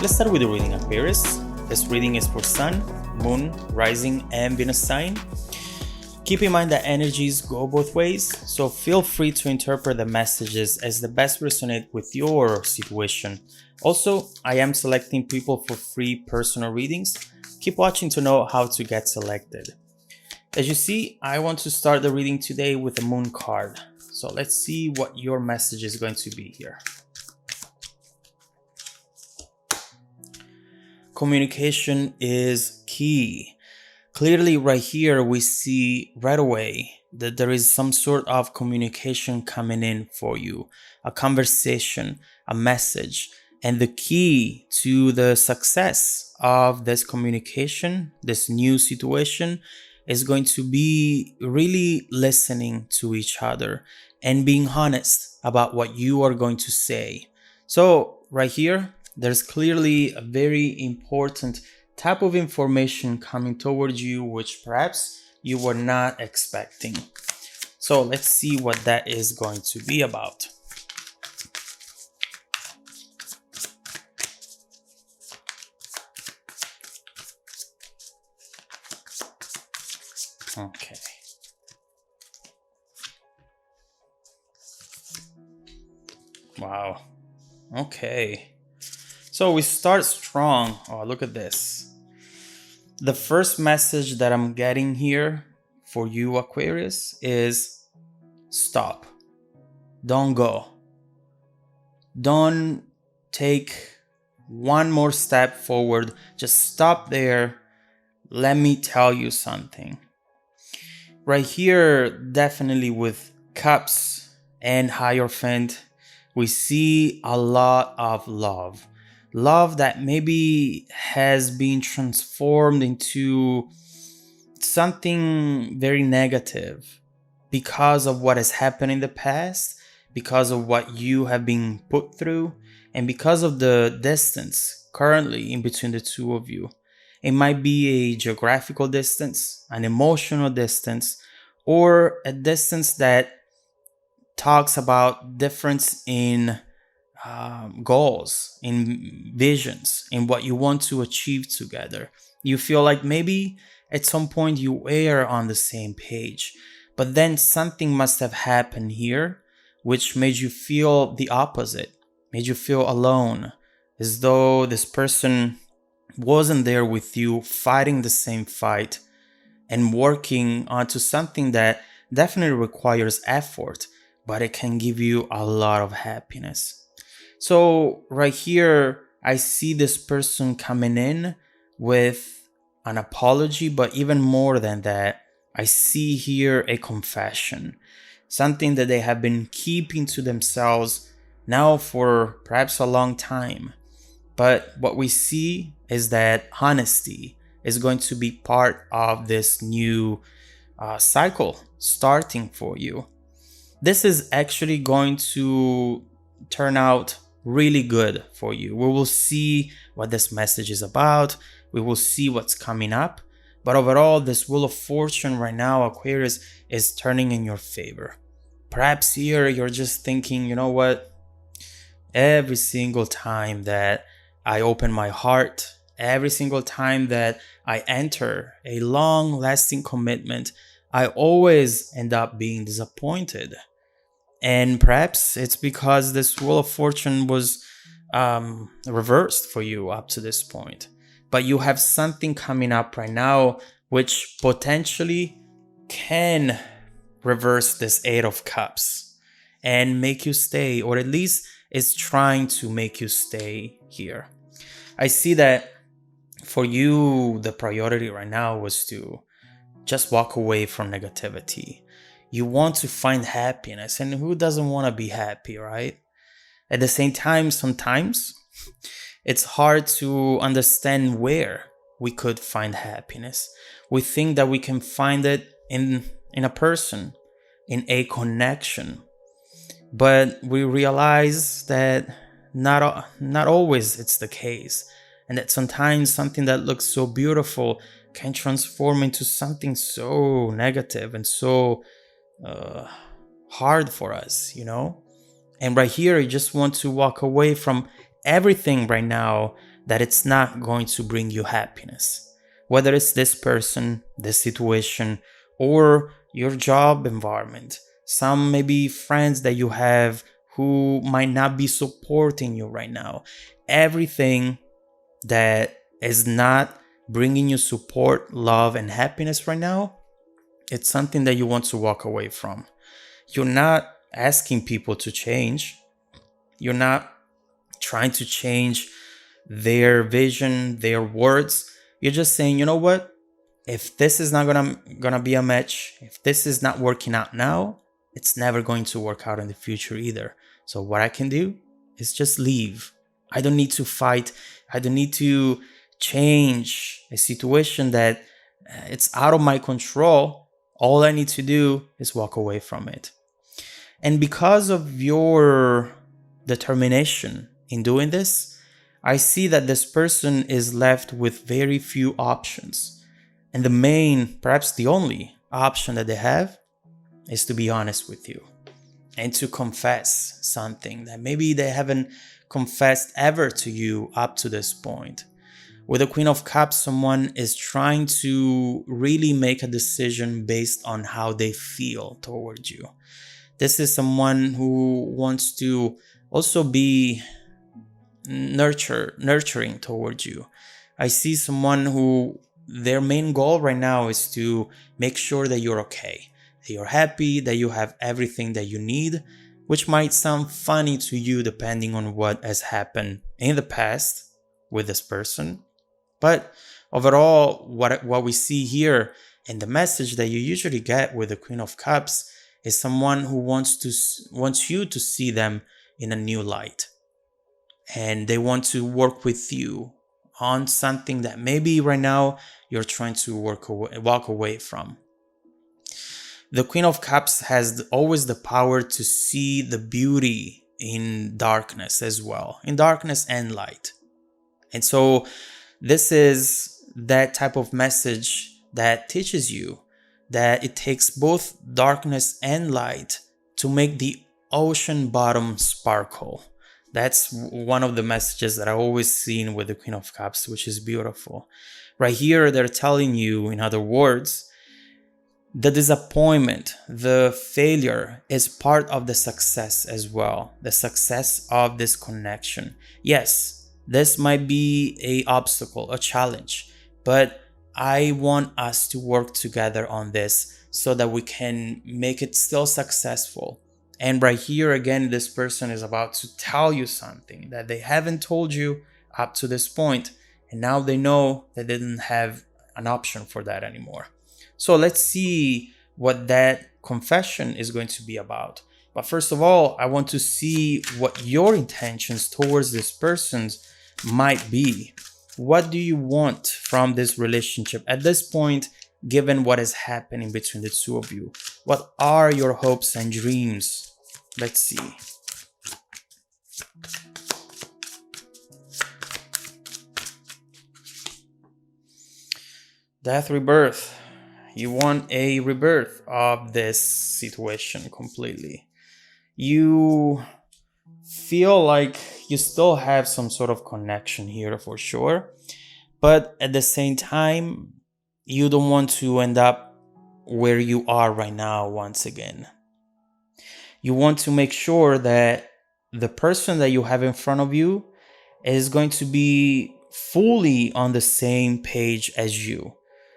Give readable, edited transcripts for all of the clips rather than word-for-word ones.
Let's start with the reading, Aquarius. This reading is for Sun, Moon, Rising, and Venus sign. Keep in mind that energies go both ways, so feel free to interpret the messages as the best resonate with your situation. Also, I am selecting people for free personal readings. Keep watching to know how to get selected. As you see, I want to start the reading today with the Moon card. So let's see what your message is going to be here. Communication is key. Clearly right here we see right away that there is some sort of communication coming in for you, a conversation, a message, and the key to the success of this communication, this new situation, is going to be really listening to each other and being honest about what you are going to say. So right here, there's clearly a very important type of information coming towards you, which perhaps you were not expecting. So let's see what that is going to be about. Okay. Wow. Okay. So we start strong. Oh, look at this. The first message that I'm getting here for you, Aquarius, is stop. Don't go. Don't take one more step forward. Just stop there. Let me tell you something. Right here, definitely with Cups and Hierophant, we see a lot of love. Love that maybe has been transformed into something very negative because of what has happened in the past, because of what you have been put through, and because of the distance currently in between the two of you. It might be a geographical distance, an emotional distance, or a distance that talks about difference in goals, in visions, in what you want to achieve together. You feel like maybe at some point you were on the same page, but then something must have happened here which made you feel the opposite, made you feel alone, as though this person wasn't there with you fighting the same fight and working onto something that definitely requires effort, but it can give you a lot of happiness. So right here, I see this person coming in with an apology, but even more than that, I see here a confession, something that they have been keeping to themselves now for perhaps a long time. But what we see is that honesty is going to be part of this new cycle starting for you. This is actually going to turn out really good for you. We will see what this message is about. We will see what's coming up. But overall, this Wheel of Fortune right now, Aquarius, is turning in your favor. Perhaps here you're just thinking, you know what? Every single time that I open my heart, every single time that I enter a long-lasting commitment, I always end up being disappointed. And perhaps it's because this Wheel of Fortune was reversed for you up to this point. But you have something coming up right now which potentially can reverse this Eight of Cups and make you stay, or at least is trying to make you stay here. I see that for you, the priority right now was to just walk away from negativity. You want to find happiness, and who doesn't want to be happy, right? At the same time, sometimes it's hard to understand where we could find happiness. We think that we can find it in a person, in a connection. But we realize that not always it's the case. And that sometimes something that looks so beautiful can transform into something so negative and so hard for us, you know? And right here, you just want to walk away from everything right now that it's not going to bring you happiness. Whether it's this person, this situation, or your job environment, some maybe friends that you have who might not be supporting you right now. Everything that is not bringing you support, love, and happiness right now, it's something that you want to walk away from. You're not asking people to change. You're not trying to change their vision, their words. You're just saying, you know what? If this is not gonna be a match, if this is not working out now, it's never going to work out in the future either. So what I can do is just leave. I don't need to fight. I don't need to change a situation that it's out of my control. All I need to do is walk away from it. And because of your determination in doing this, I see that this person is left with very few options. And the main, perhaps the only option that they have is to be honest with you and to confess something that maybe they haven't confessed ever to you up to this point. With the Queen of Cups, someone is trying to really make a decision based on how they feel towards you. This is someone who wants to also be nurturing towards you. I see someone who their main goal right now is to make sure that you're okay, that you're happy, that you have everything that you need, which might sound funny to you depending on what has happened in the past with this person. But overall, what we see here and the message that you usually get with the Queen of Cups is someone who wants you to see them in a new light. And they want to work with you on something that maybe right now you're trying to walk away from. The Queen of Cups has always the power to see the beauty in darkness as well, in darkness and light. And so this is that type of message that teaches you that it takes both darkness and light to make the ocean bottom sparkle. That's one of the messages that I always seen with the Queen of Cups, which is beautiful. Right here, they're telling you, in other words, the disappointment, the failure is part of the success as well. The success of this connection. Yes, this might be an obstacle, a challenge, but I want us to work together on this so that we can make it still successful. And right here again, this person is about to tell you something that they haven't told you up to this point, and now they know that they didn't have an option for that anymore. So let's see what that confession is going to be about. But first of all, I want to see what your intentions towards this person might be. What do you want from this relationship at this point, given what is happening between the two of you? What are your hopes and dreams? Let's see. Death, rebirth. You want a rebirth of this situation completely. You feel like you still have some sort of connection here for sure, but at the same time, you don't want to end up where you are right now once again. You want to make sure that the person that you have in front of you is going to be fully on the same page as you.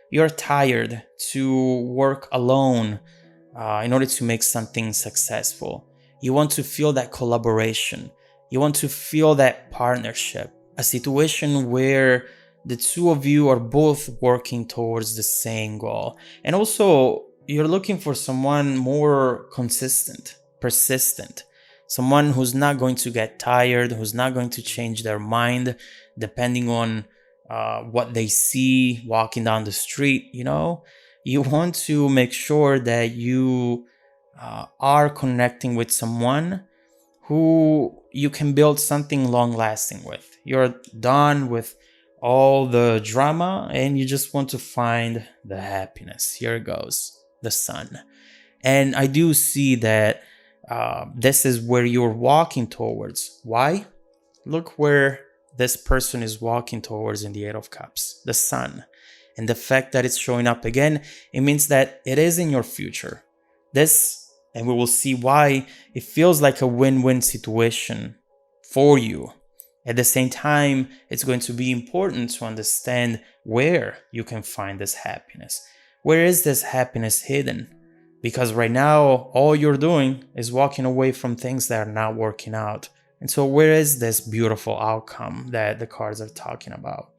You're tired to work alone in order to make something successful. You want to feel that collaboration. You want to feel that partnership, a situation where the two of you are both working towards the same goal. And also, you're looking for someone more consistent, persistent, someone who's not going to get tired, who's not going to change their mind depending on what they see walking down the street. You want to make sure that you are connecting with someone who you can build something long lasting with. You're done with all the drama and you just want to find the happiness. Here goes the sun. And I do see that this is where you're walking towards. Why? Look where this person is walking towards in the Eight of Cups, the Sun. And the fact that it's showing up again, it means that it is in your future. This, and we will see why, it feels like a win-win situation for you. At the same time, it's going to be important to understand where you can find this happiness. Where is this happiness hidden? Because right now, all you're doing is walking away from things that are not working out. And so where is this beautiful outcome that the cards are talking about?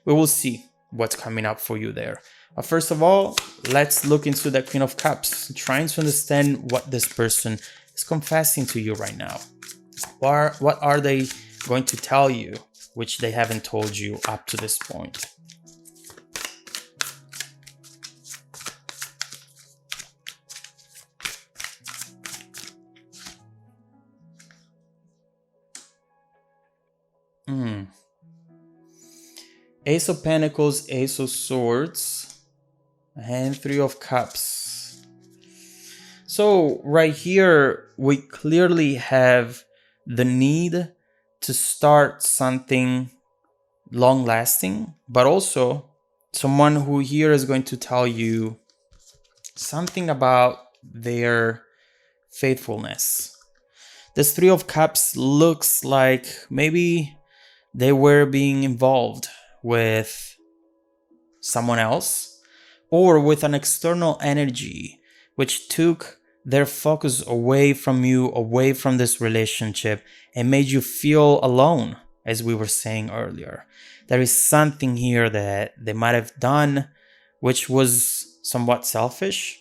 We will see what's coming up for you there. But first of all, let's look into the Queen of Cups, trying to understand what this person is confessing to you right now. What are they going to tell you, which they haven't told you up to this point? Ace of Pentacles, Ace of Swords, and Three of Cups. So right here, we clearly have the need to start something long-lasting, but also someone who here is going to tell you something about their faithfulness. This Three of Cups looks like maybe they were being involved with someone else or with an external energy which took their focus away from you, away from this relationship, and made you feel alone, as we were saying earlier. There is something here that they might have done which was somewhat selfish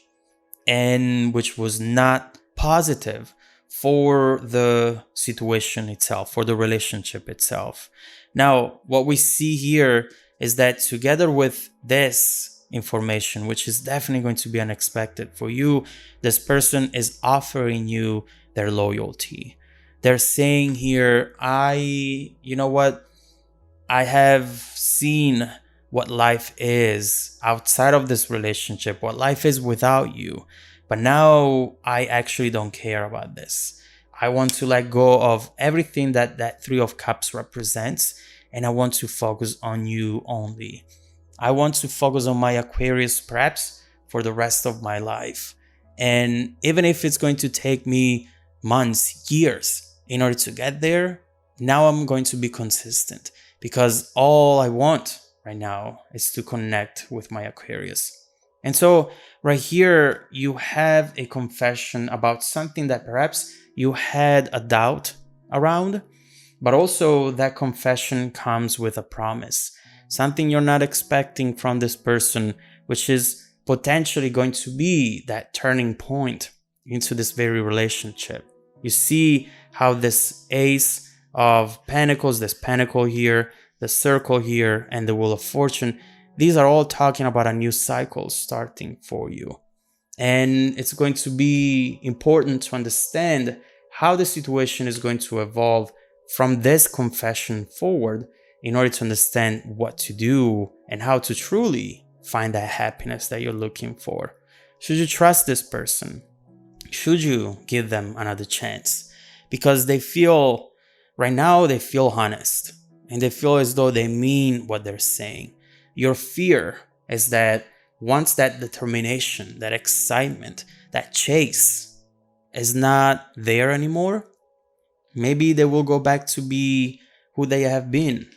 and which was not positive for the situation itself, for the relationship itself. Now, what we see here is that together with this information, which is definitely going to be unexpected for you, this person is offering you their loyalty. They're saying here, you know what? I have seen what life is outside of this relationship, what life is without you. But now I actually don't care about this. I want to let go of everything that Three of Cups represents, and I want to focus on you only. I want to focus on my Aquarius perhaps for the rest of my life. And even if it's going to take me months, years in order to get there, now I'm going to be consistent because all I want right now is to connect with my Aquarius. And so right here, you have a confession about something that perhaps you had a doubt around, but also that confession comes with a promise, something you're not expecting from this person, which is potentially going to be that turning point into this very relationship. You see how this Ace of Pentacles, this Pentacle here, the Circle here, and the Wheel of Fortune, these are all talking about a new cycle starting for you. And it's going to be important to understand how the situation is going to evolve from this confession forward in order to understand what to do and how to truly find that happiness that you're looking for. Should you trust this person? Should you give them another chance? Because right now they feel honest and they feel as though they mean what they're saying. Your fear is that once that determination, that excitement, that chase is not there anymore, maybe they will go back to be who they have been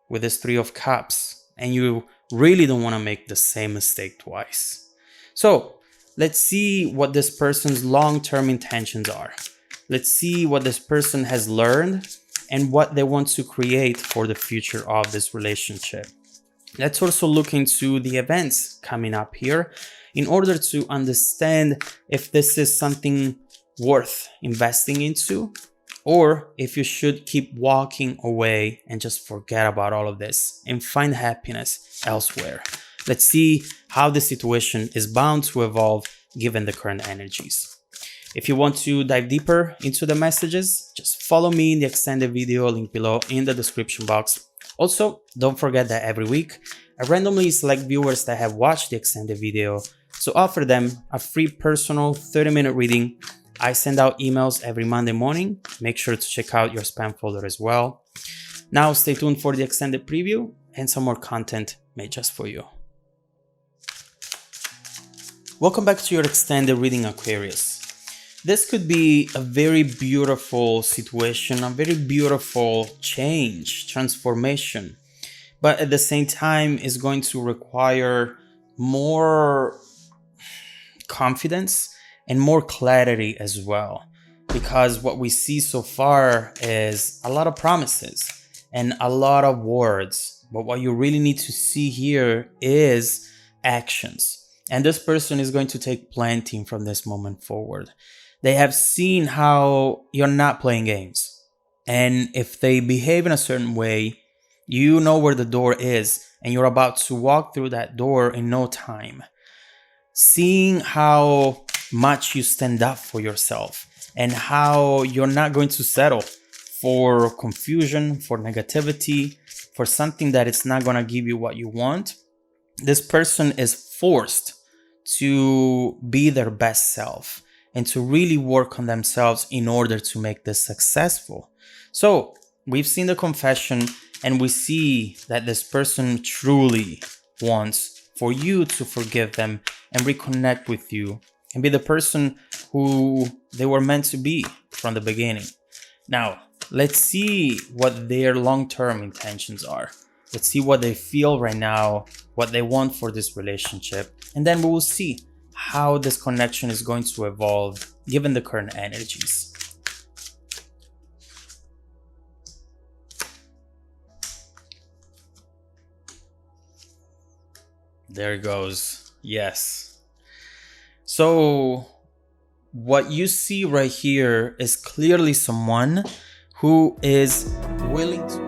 with this Three of Cups, and you really don't want to make the same mistake twice. So let's see what this person's long-term intentions are. Let's see what this person has learned and what they want to create for the future of this relationship. Let's also look into the events coming up here in order to understand if this is something worth investing into, or if you should keep walking away and just forget about all of this and find happiness elsewhere. Let's see how the situation is bound to evolve given the current energies. If you want to dive deeper into the messages, just follow me in the extended video link below in the description box. Also, don't forget that every week, I randomly select viewers that have watched the extended video to offer them a free personal 30-minute reading. I send out emails every Monday morning. Make sure to check out your spam folder as well. Now stay tuned for the extended preview and some more content made just for you. Welcome back to your extended reading, Aquarius. This could be a very beautiful situation, a very beautiful change, transformation, but at the same time is going to require more confidence and more clarity as well, because what we see so far is a lot of promises and a lot of words, but what you really need to see here is actions. And this person is going to take planting from this moment forward. They have seen how you're not playing games, and if they behave in a certain way, you know where the door is and you're about to walk through that door in no time. Seeing how much you stand up for yourself and how you're not going to settle for confusion, for negativity, for something that it's not going to give you what you want. This person is forced to be their best self and to really work on themselves in order to make this successful. So we've seen the confession, and we see that this person truly wants for you to forgive them and reconnect with you and be the person who they were meant to be from the beginning. Now, let's see what their long-term intentions are. Let's see what they feel right now, what they want for this relationship, and then we will see how this connection is going to evolve given the current energies. There it goes. Yes. So what you see right here is clearly someone who is willing to